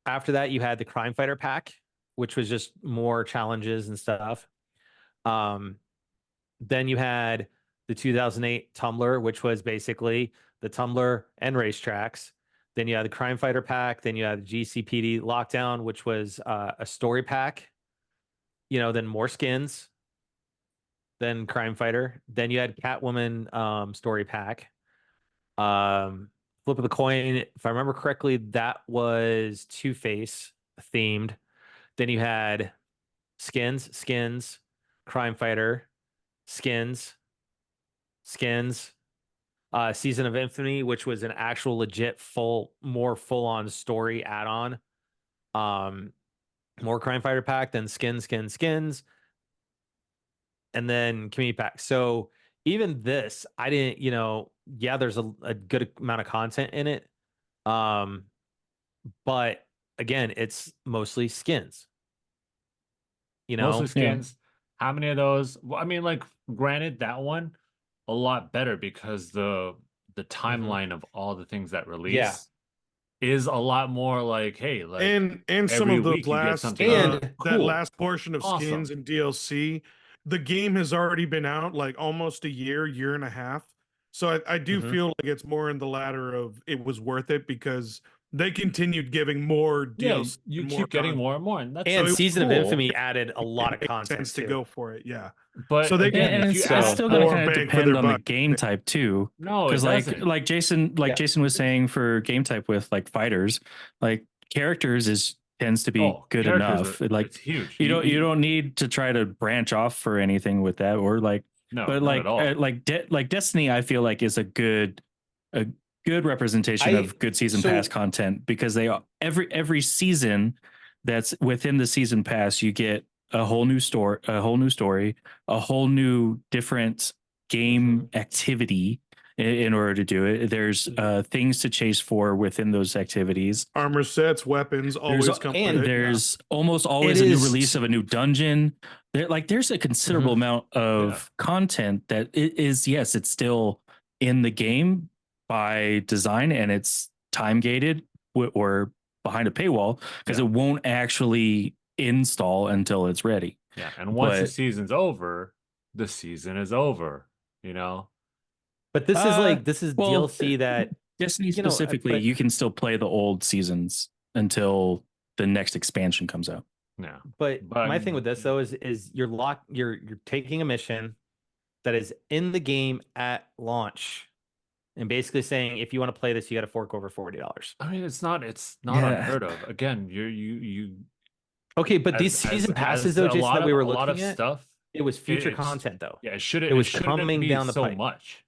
after that, you had the Crime Fighter pack, which was just more challenges and stuff. Then you had the 2008 Tumbler, which was basically the Tumbler and racetracks. Then you had the Crime Fighter pack. Then you had the GCPD Lockdown, which was a story pack. Then more skins. Then Crime Fighter. Then you had Catwoman story pack. Flip of the coin, if I remember correctly, that was Two-Face themed. Then you had skins, Crime Fighter, skins, Season of Infamy, which was an actual legit more full-on story add-on. More Crime Fighter pack, then skins, and then community pack. So even this, I didn't, there's a good amount of content in it. But again, it's mostly skins. Mostly skins. Yeah. How many of those? Well, granted, that one a lot better because the timeline of all the things that release is a lot more like, hey, and some of those last that last portion of skins and DLC. The game has already been out almost a year and a half. So I do feel like it's more in the latter of it was worth it because they continued giving more deals. You keep getting more and more, and Season of Infamy added a lot of content to go for it. Yeah, but so they it's still going to kind of depend on the game type too. No, because like Jason was saying for game type with fighters, characters tends to be good enough. It's huge. You don't need to try to branch off for anything with that or no, but not at all. Destiny, I feel like is a good representation of good season pass content because every season that's within the season pass, you get a whole new story, a whole new different game activity in order to do it. There's things to chase for within those activities. Armor sets, weapons always come with it. There's almost always a new release of a new dungeon. There's a considerable amount of content that is, yes, it's still in the game by design, and it's time gated or behind a paywall because it won't actually install until it's ready. Yeah, and once the season's over, the season is over, you know. But this is DLC that Destiny specifically, you can still play the old seasons until the next expansion comes out. Yeah. But my thing with this though is you're taking a mission that is in the game at launch and basically saying if you want to play this, you got to fork over $40. I mean, it's not unheard of. Again, you okay, but these season passes though, Jason, that we were looking at, stuff. It was future content though. Yeah, it was coming down the pipe. Much.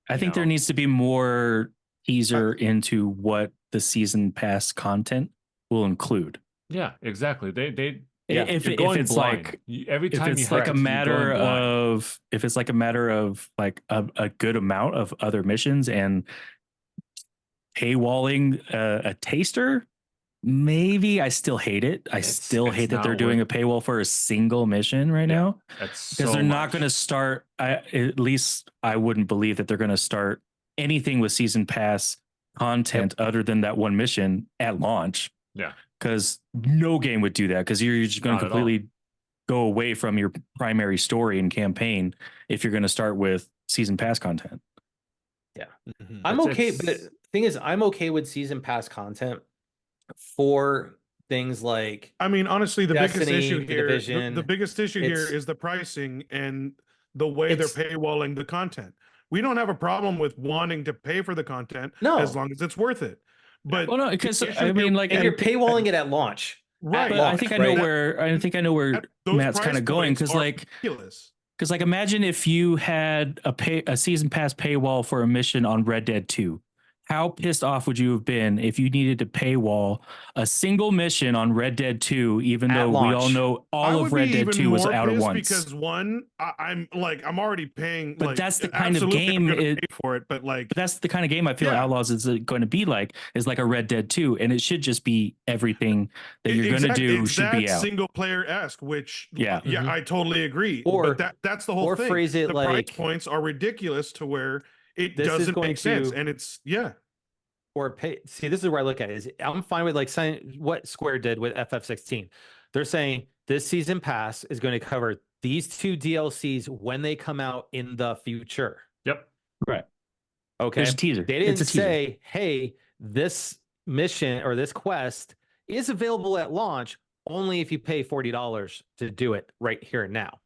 I think there needs to be more teaser into what the season pass content will include. Yeah, exactly. If it's like every time if it's like a matter of like a good amount of other missions and paywalling a taster, maybe. I still hate it. I still hate that they're doing a paywall for a single mission right now, because they're not going to start. At least I wouldn't believe that they're going to start anything with season pass content other than that one mission at launch. Yeah, because no game would do that, because you're just going to completely go away from your primary story and campaign if you're going to start with season pass content. Yeah, I'm okay. But the thing is, I'm okay with season pass content for things like, I mean, honestly, the Destiny, biggest issue here, Division, the biggest issue here is the pricing and the way they're paywalling the content. We don't have a problem with wanting to pay for the content as long as it's worth it. But well, no, because I mean, like, and you're paywalling it at launch, right? But I think I know where Matt's kind of going, because like imagine if you had a season pass paywall for a mission on Red Dead 2. How pissed off would you have been if you needed to paywall a single mission on Red Dead 2, even though we all know all of Red Dead 2 was out at once? Because I'm already paying. But that's the kind of game pay for it. But that's the kind of game I feel Outlaws is going to be like, is like a Red Dead 2, and it should just be everything that you're going to do should be out. Single player-esque, which I totally agree. Or but that's the whole thing. Phrase it the like, price points are ridiculous to where it doesn't make sense, and it's or pay. See, this is where I look at it. Is I'm fine with like what Square did with FF16. They're saying this season pass is going to cover these 2 DLCs when they come out in the future. Yep. Right. Okay. There's a teaser. They didn't say, hey, this mission or this quest is available at launch only if you pay $40 to do it right here and now.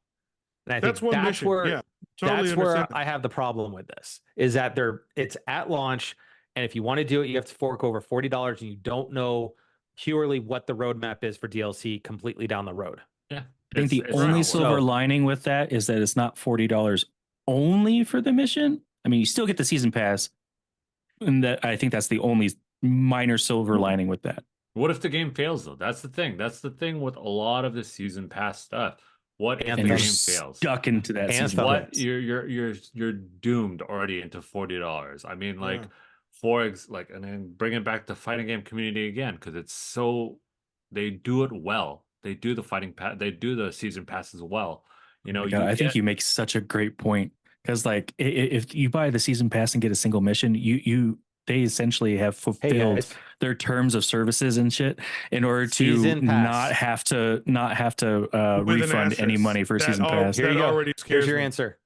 And I think that's where that's where I have the problem with this, is that it's at launch. And if you want to do it, you have to fork over $40, and you don't know purely what the roadmap is for DLC completely down the road. Yeah. I think the only silver lining with that is that it's not $40 only for the mission. I mean, you still get the season pass. And I think that's the only minor silver lining with that. What if the game fails though? That's the thing. That's the thing with a lot of the season pass stuff. What if the game fails? Stuck into that season pass. Pass. You're doomed already into $40. I mean, like and then bring it back to fighting game community again, because it's they do it well. They do the fighting pass. They do the season passes well. You know, I think you make such a great point, because like if you buy the season pass and get a single mission, they essentially have fulfilled their terms of services and shit in order to not have to refund any money for season pass. Here you go. Here's your answer.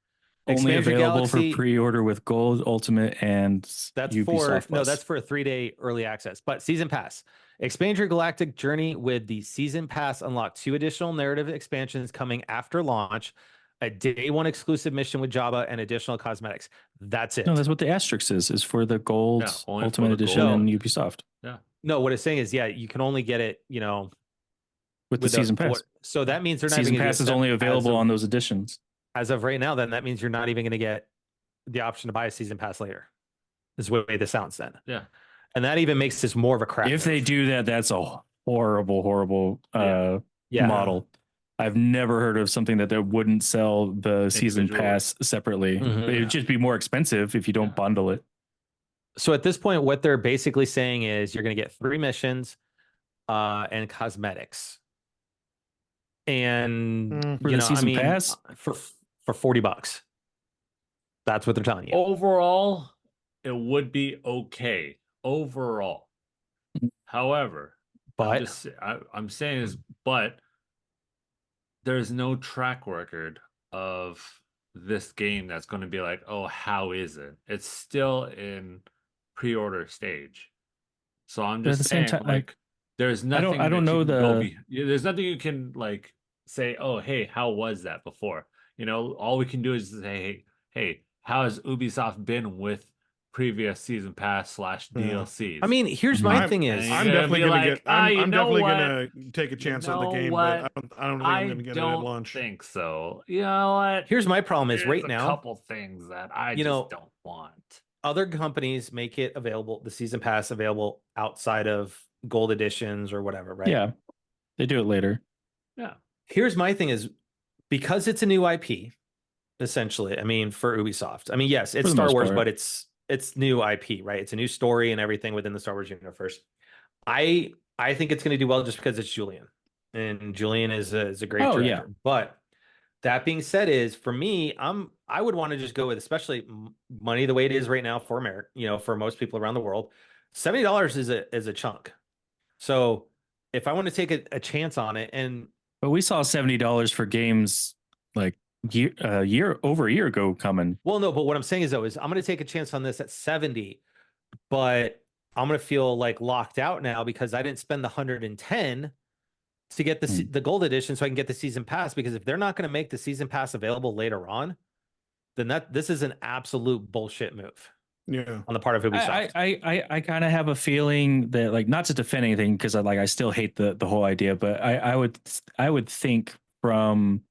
Only available for pre-order with Gold, Ultimate, and that's Ubisoft Plus. That's for a 3-day early access. But season pass, expand your galactic journey with the season pass. Unlock 2 additional narrative expansions coming after launch, a day 1 exclusive mission with Jabba, and additional cosmetics. That's it. No, that's what the asterisk is for the Gold, Ultimate Edition, and Ubisoft. Yeah. No, what it's saying is, you can only get it, with the season pass. So that means they're not season pass is only available on those editions. As of right now, then that means you're not even going to get the option to buy a season pass later. Is the way this sounds then. Yeah. And that even makes this more of a crap. If they do that, that's a horrible model. I've never heard of something that wouldn't sell the season pass separately. It would just be more expensive if you don't bundle it. So at this point, what they're basically saying is you're going to get 3 missions and cosmetics. And for the season pass for $40. That's what they're telling you. Overall, it would be okay. Overall. However, but I'm saying is, but there's no track record of this game that's going to be like, oh, how is it? It's still in pre-order stage. So I'm just saying, time, like, there's nothing. I don't know there's nothing you can like say, oh, hey, how was that before? All we can do is say, hey, how has Ubisoft been with previous season pass / DLCs? I mean, here's my thing is, I'm definitely gonna take a chance on the game, but I don't think I'm gonna get it at launch. I think so. You know what? Here's my problem is right now, a couple things that I just don't want. Other companies make it available, the season pass available outside of gold editions or whatever, right? Yeah, they do it later. Yeah. Here's my thing is, because it's a new IP, essentially. I mean, for Ubisoft. I mean, yes, it's Star Wars, but it's new IP, right? It's a new story and everything within the Star Wars universe. I think it's going to do well just because it's Julian, and Julian is a great director. Yeah. But that being said, is for me, I would want to just go with, especially money the way it is right now for America, for most people around the world, $70 is a chunk. So if I want to take a chance on it, but we saw $70 for games like over a year ago coming. Well, no, but what I'm saying is I'm going to take a chance on this at 70, but I'm going to feel like locked out now because I didn't spend the 110 to get the gold edition so I can get the season pass, because if they're not going to make the season pass available later on, then this is an absolute bullshit move. Yeah, on the part of Ubisoft. I kind of have a feeling that, like, not to defend anything, because I still hate the whole idea, but I would think from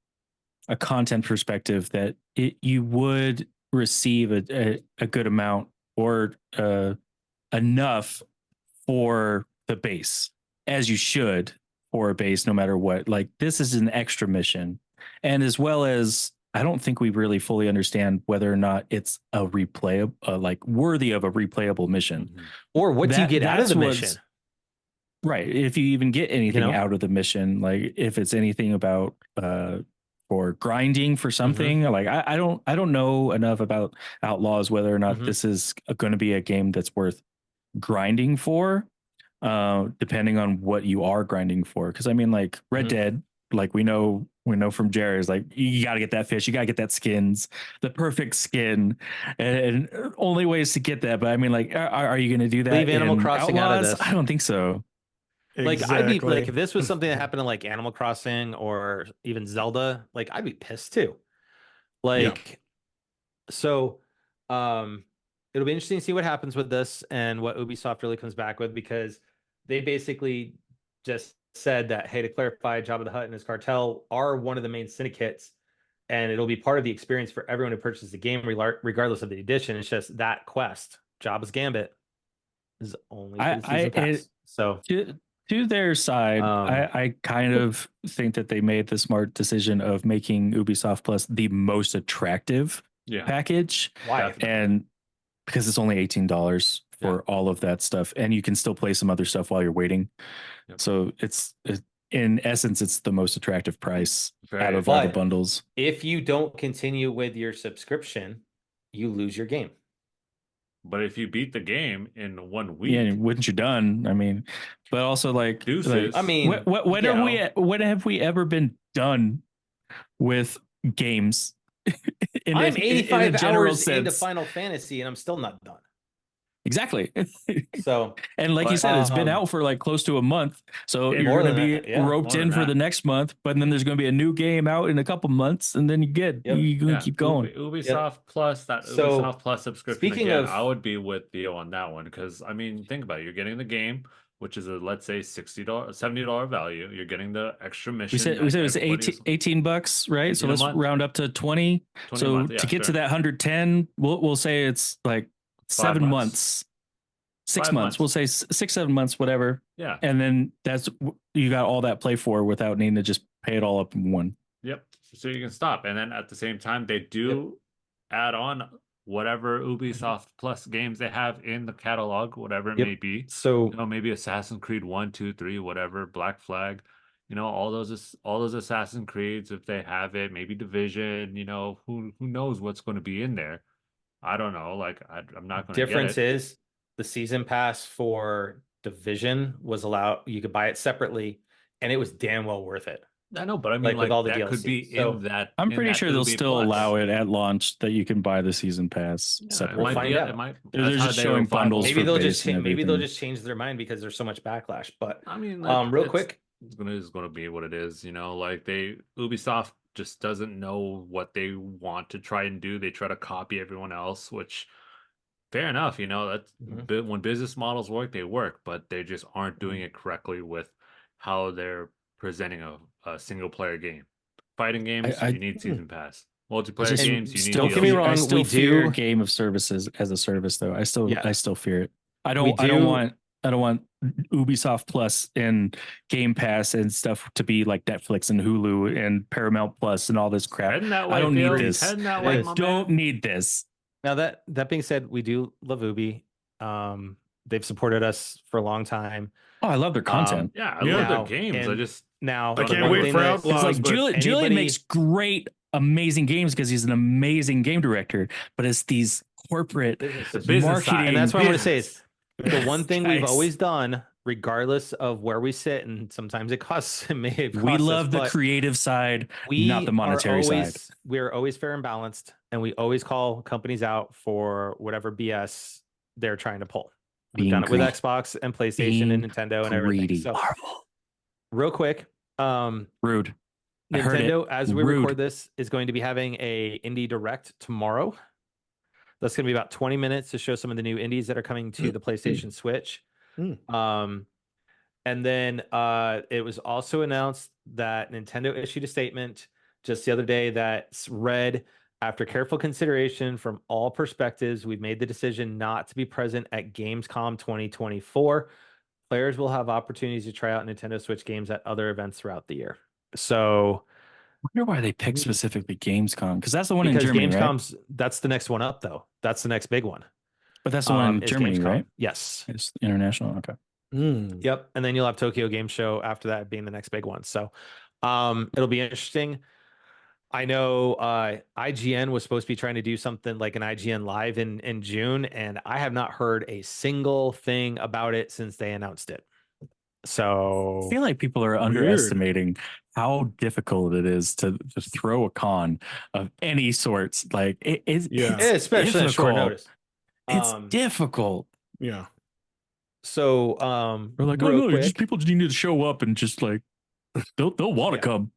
a content perspective that you would receive a good amount or enough for the base, as you should for a base, no matter what. Like, this is an extra mission, and as well as, I don't think we really fully understand whether or not it's a replay, like worthy of a replayable mission, or what do you get out of the mission. Right. If you even get anything out of the mission, like if it's anything about or grinding for something, like I don't know enough about Outlaws whether or not this is going to be a game that's worth grinding for, depending on what you are grinding for. Because I mean, like Red Dead, like we know from Jerry, is like, you got to get that fish, you got to get that skins, the perfect skin, and only ways to get that. But I mean, like, are you going to do that? Leave Animal Crossing Outlaws? out of this. I don't think so. Like, I'd be like, if this was something that happened in like Animal Crossing or even Zelda, like I'd be pissed too. Like, so it'll be interesting to see what happens with this and what Ubisoft really comes back with, because they basically just said that, hey, to clarify, Jabba the Hutt and his cartel are one of the main syndicates, and it'll be part of the experience for everyone who purchases the game, regardless of the edition. It's just that quest, Jabba's Gambit, is only for the season pass. So to their side, I kind of think that they made the smart decision of making Ubisoft Plus the most attractive package. Why? And because it's only $18 for all of that stuff, and you can still play some other stuff while you're waiting. So it's in essence, it's the most attractive price out of all the bundles. If you don't continue with your subscription, you lose your game. But if you beat the game in 1 week, wouldn't you done? I mean, but also like, I mean, when have we ever been done with games? I'm 85 hours into Final Fantasy, and I'm still not done. Exactly. So, and like you said, it's been out for like close to a month, so you're going to be roped in for the next month. But then there's going to be a new game out in a couple months, and then you're going to keep going. Ubisoft Plus, Ubisoft Plus subscription. Speaking of, I would be with Theo on that one, because I mean, think about it. You're getting the game, which is a, let's say, $70 value. You're getting the extra mission. We said it was $18, right? So let's round up to 20. So to get to that 110, we'll say it's like 7 months, 6 months. We'll say 6, 7 months, whatever. Yeah. And then you got all that play for without needing to just pay it all up in one. Yep. So you can stop. And then at the same time, they do add on whatever Ubisoft Plus games they have in the catalog, whatever it may be. So maybe Assassin's Creed 1, 2, 3, whatever, Black Flag, all those Assassin's Creeds, if they have it, maybe Division, who knows what's going to be in there. I don't know. Like I'm not going to get it. Difference is the season pass for Division was allowed. You could buy it separately, and it was damn well worth it. I know, but I mean, with all the DLC. Could be in that. I'm pretty sure they'll still allow it at launch that you can buy the season pass separately. We'll find out. They're just showing bundles. Maybe they'll just change their mind because there's so much backlash. But I mean, real quick, it's going to be what it is. Like Ubisoft just doesn't know what they want to try and do. They try to copy everyone else, which fair enough. That's when business models work, they work, but they just aren't doing it correctly with how they're presenting a single player game. Fighting games, you need season pass. Multiplayer games, you need. Don't get me wrong. I still fear game of services as a service, though. I still fear it. I don't want Ubisoft Plus and Game Pass and stuff to be like Netflix and Hulu and Paramount Plus and all this crap. I don't need this. I don't need this. Now that being said, we do love Ubi. They've supported us for a long time. Oh, I love their content. I love their games. I can't wait for Outlaws. Like Julian makes great, amazing games because he's an amazing game director. But it's these corporate marketing, and that's what I want to say is the one thing we've always done, regardless of where we sit, and sometimes it costs. We love the creative side, not the monetary side. We are always fair and balanced, and we always call companies out for whatever BS they're trying to pull. We've done it with Xbox and PlayStation and Nintendo and everything. So, real quick, rude. Nintendo, as we record this, is going to be having a indie direct tomorrow. That's going to be about 20 minutes to show some of the new indies that are coming to the PlayStation Switch. And then it was also announced that Nintendo issued a statement just the other day that's read, after careful consideration from all perspectives, we've made the decision not to be present at Gamescom 2024. Players will have opportunities to try out Nintendo Switch games at other events throughout the year. So I wonder why they picked specifically Gamescom, because that's the one in Germany, Gamescom's, right? That's the next one up, though. That's the next big one. But that's the one in Germany, right? Yes. It's international. Okay. Yep. And then you'll have Tokyo Game Show after that being the next big one. So it'll be interesting. I know IGN was supposed to be trying to do something like an IGN Live in June, and I have not heard a single thing about it since they announced it. So I feel like people are underestimating how difficult it is to throw a con of any sorts. Like it's especially at short notice. It's difficult. Yeah. So we're like, oh no, people just need to show up and just like they'll want to come.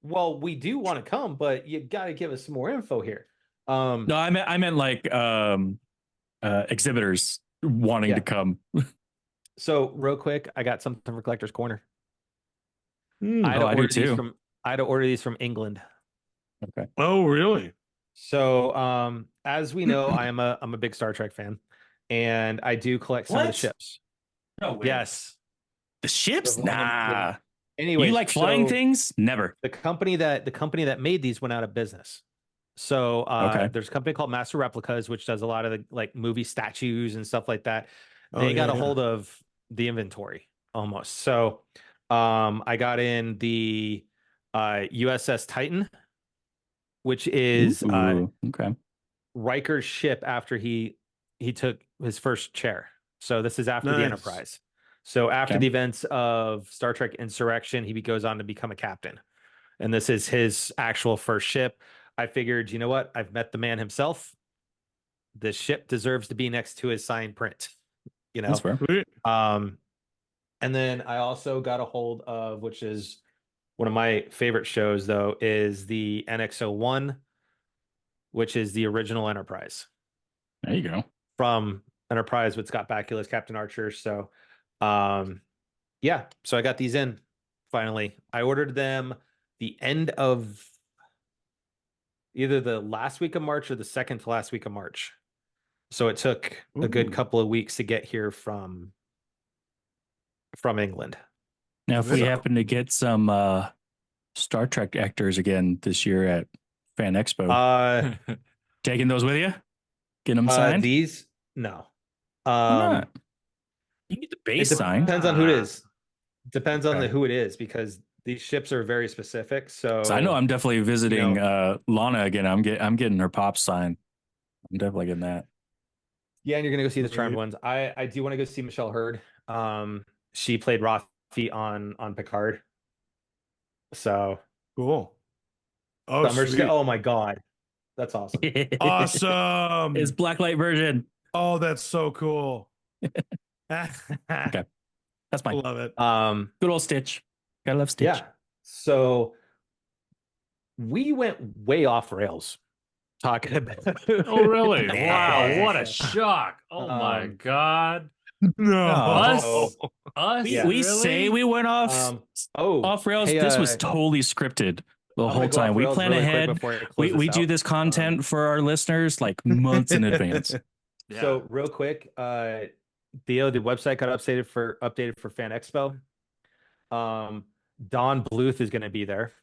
Well, we do want to come, but you got to give us some more info here. No, I meant like exhibitors wanting to come. So real quick, I got something for Collector's Corner. I do too. I had to order these from England. Okay. Oh, really? So as we know, I'm a big Star Trek fan, and I do collect some of the ships. No way. Yes. The ships? Nah. Anyway, you like flying things? Never. The company that made these went out of business. So there's a company called Master Replicas, which does a lot of the like movie statues and stuff like that. They got a hold of the inventory almost. So I got in the USS Titan, which is Riker's ship after he took his first chair. So this is after the Enterprise. So after the events of Star Trek Insurrection, he goes on to become a captain. And this is his actual first ship. I figured, you know what? I've met the man himself. This ship deserves to be next to his signed print. That's fair. And then I also got a hold of, which is one of my favorite shows, though, is the NX-01, which is the original Enterprise. There you go. From Enterprise with Scott Bakula's Captain Archer. So so I got these in finally. I ordered them the end of either the last week of March or the second to last week of March. So it took a good couple of weeks to get here from England. Now, if we happen to get some Star Trek actors again this year at Fan Expo. Taking those with you? Getting them signed? These? No. Why not? You can get the base signed. Depends on who it is. Depends on who it is, because these ships are very specific. So I know I'm definitely visiting Lana again. I'm getting her pop signed. I'm definitely getting that. Yeah, and you're gonna go see the Charmed ones. I do want to go see Michelle Hurd. She played Rafi on Picard. So cool. Oh my god, that's awesome. Awesome. It's blacklight version. Oh, that's so cool. Okay, that's fine. Love it. Good old Stitch. Gotta love Stitch. Yeah. So we went way off rails talking about. Oh, really? Wow! What a shock! Oh my god! No, us. We really? Say we went off off rails. Hey, this was totally scripted the whole time. We plan ahead. We do this content for our listeners like months in advance. Yeah. So real quick, Theo, the website got updated for Fan Expo. Don Bluth is going to be there.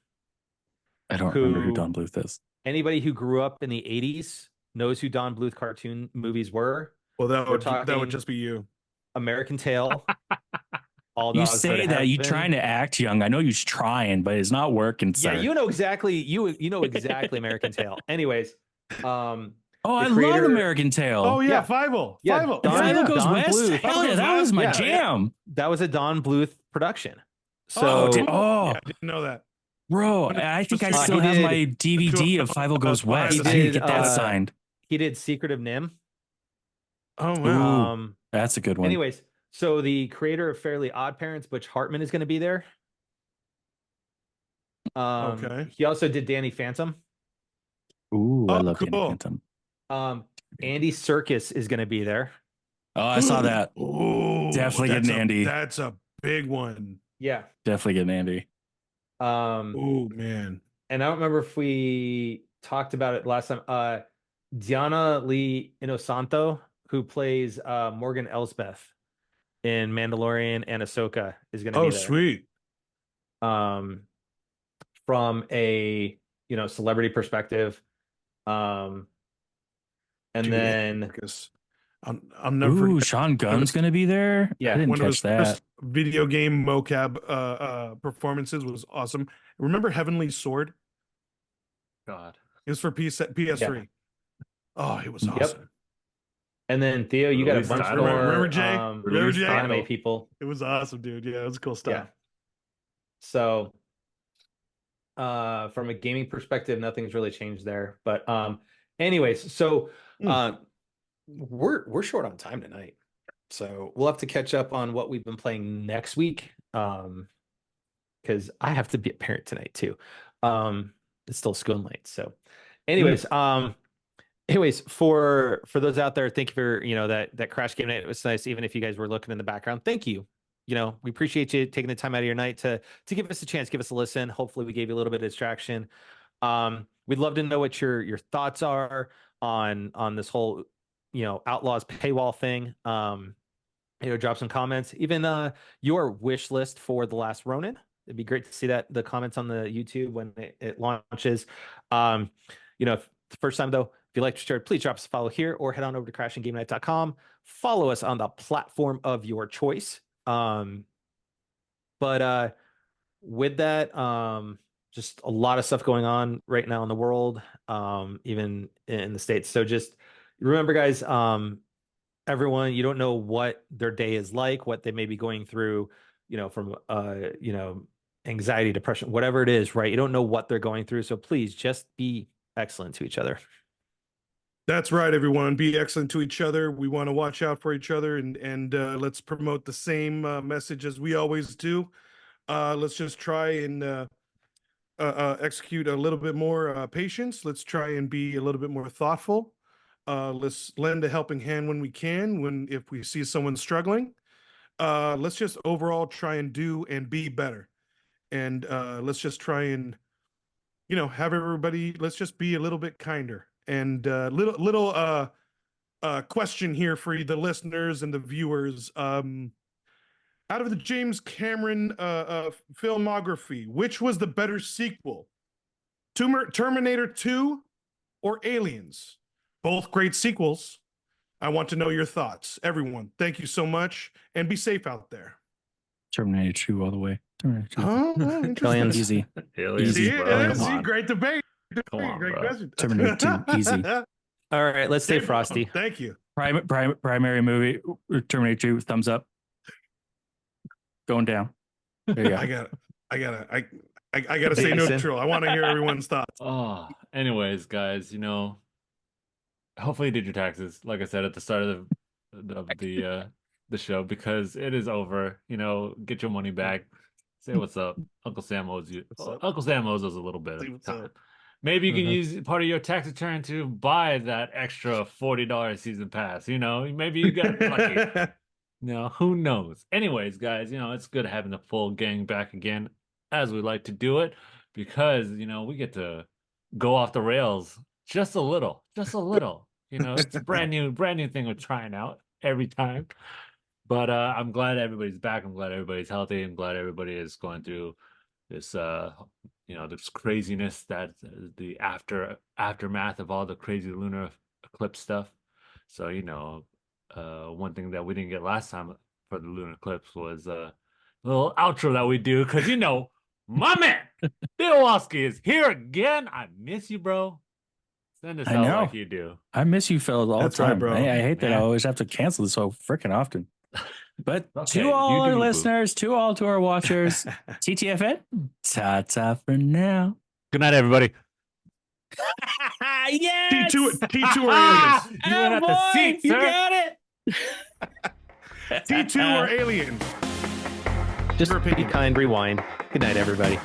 I don't remember who Don Bluth is. Anybody who grew up in the 80s knows who Don Bluth cartoon movies were. Well, that would just be you. American Tail. You say that you trying to act young. I know you're trying, but it's not working. Sir. Yeah, you know exactly American Tail. Anyways, I love American Tail. Oh yeah, Fievel. Yeah, Fievel Goes West. Bluth. Hell yeah, that was my jam. That was a Don Bluth production. So I didn't know that. Bro, I think I still have my DVD of Fievel Goes West. I need to get that signed. He did Secret of Nim. Oh wow. That's a good one. Anyways, so the creator of Fairly Odd Parents, Butch Hartman, is going to be there. Okay. He also did Danny Phantom. Ooh, I love Danny Phantom. Andy Serkis is going to be there. Oh, I saw that. Ooh, definitely getting Andy. That's a big one. Yeah, definitely getting Andy. Oh man. And I don't remember if we talked about it last time. Diana Lee Inosanto, who plays Morgan Elsbeth in Mandalorian and Ahsoka, is going to be there. Oh, sweet. From a celebrity perspective, and then I'll never. Sean Gunn's going to be there. Yeah, I didn't catch that. Video game mocap performances was awesome. Remember Heavenly Sword? God, it was for PS3. Yeah. Oh, it was awesome. Yep. And then Theo, you got a bunch more. Remember Jay? Remember Jay? Anime people. It was awesome, dude. Yeah, it was cool stuff. Yeah. So, from a gaming perspective, nothing's really changed there. But, anyways, so we're short on time tonight, so we'll have to catch up on what we've been playing next week. Because I have to be a parent tonight too. It's still school late. So, anyways, for those out there, thank you for that Crash Game Night. It was nice, even if you guys were looking in the background. Thank you. We appreciate you taking the time out of your night to give us a chance, give us a listen. Hopefully, we gave you a little bit of distraction. We'd love to know what your thoughts are on this whole Outlaws paywall thing. Drop some comments. Even your wish list for The Last Ronin. It'd be great to see the comments on the YouTube when it launches. If the first time though, if you liked or shared, please drop us a follow here or head on over to crashinggamenight.com. Follow us on the platform of your choice. But with that, just a lot of stuff going on right now in the world, even in the States. So just remember, guys, everyone, you don't know what their day is like, what they may be going through, from anxiety, depression, whatever it is, right? You don't know what they're going through. So please just be excellent to each other. That's right, everyone. Be excellent to each other. We want to watch out for each other, and let's promote the same message as we always do. Let's just try and execute a little bit more patience. Let's try and be a little bit more thoughtful. Let's lend a helping hand when we can, if we see someone struggling. Let's just overall try and do and be better. And let's just try and, have everybody, let's just be a little bit kinder. And little question here for the listeners and the viewers. Out of the James Cameron filmography, which was the better sequel? Terminator 2 or Aliens? Both great sequels. I want to know your thoughts. Everyone, thank you so much, and be safe out there. Terminator 2 all the way. Terminator 2. Oh, interesting. Aliens. Easy. Aliens, Easy. bro. See, great debate. Come on, great bro. question. Terminator 2, easy. All right, let's stay frosty. Thank you. Primary movie, Terminator 2, thumbs up. Going down. There you go. I gotta say neutral. I want to hear everyone's thoughts. Oh, anyways, guys, you know, hopefully you did your taxes, like I said at the start of the show, because it is over. You know, get your money back. Say what's up. Uncle Sam owes you. Uncle Sam owes us a little bit of time. Maybe you can use part of your tax return to buy that extra $40 season pass. You know, maybe you got lucky. No, who knows? Anyways, guys, you know, it's good having the full gang back again, as we like to do it, because, you know, we get to go off the rails just a little. You know, it's a brand new thing we're trying out every time. But I'm glad everybody's back. I'm glad everybody's healthy. I'm glad everybody is going through this, you know, this craziness, that the aftermath of all the crazy lunar eclipse stuff. So, you know, one thing that we didn't get last time for the lunar eclipse was a little outro that we do, because, you know, my man Bill is here again. I miss you, bro. Send us out like you do. I miss you fellas all the time. Right, bro. I hate that I always have to cancel this so freaking often. But Okay, to all our boo. listeners, to our watchers, TTFN, ta-ta for now. Good night, everybody. Yes! T2 or Aliens? You went at the seat, you sir. got it. T2 or Aliens? Just be kind, rewind. Good night, everybody.